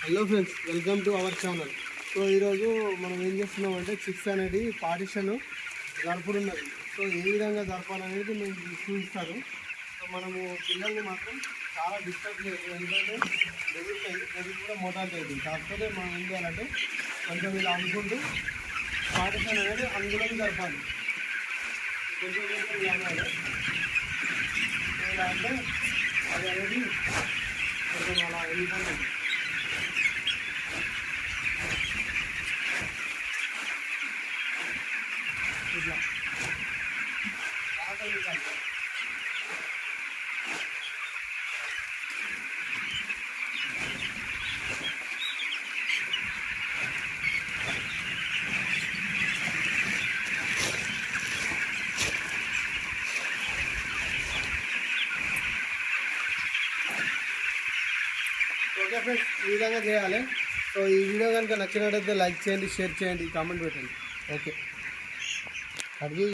Hello friends, welcome to our channel. So ఈరోజు మనం ఏం చేస్తున్నామంటే చిక్స్ అనేది పార్టిషన్ జరుపుడున్నది. సో ఏ విధంగా జరపాలనేది మేము చూపిస్తాను. సో మనము పిల్లల్ని మాత్రం చాలా డిస్టర్బ్ చేయదు, ఎందుకంటే బెదిరి కూడా మోటార్ అవుతుంది. కాకపోతే మనం ఏం చేయాలంటే కొంచెం ఇలా అనుకుంటూ పార్టిషన్ అనేది అందులో జరపాలి. కొంచెం కొంచెం ఇలా అంటే అది అనేది కొంచెం అలా వెళ్ళిపోతుంది. ఇట్లా ఓకే ఫ్రెండ్స్, ఈ విధంగా చేయాలి. సో ఈ వీడియో కనుక నచ్చినట్టయితే లైక్ చేయండి, షేర్ చేయండి, కామెంట్ పెట్టండి. ఓకే, అది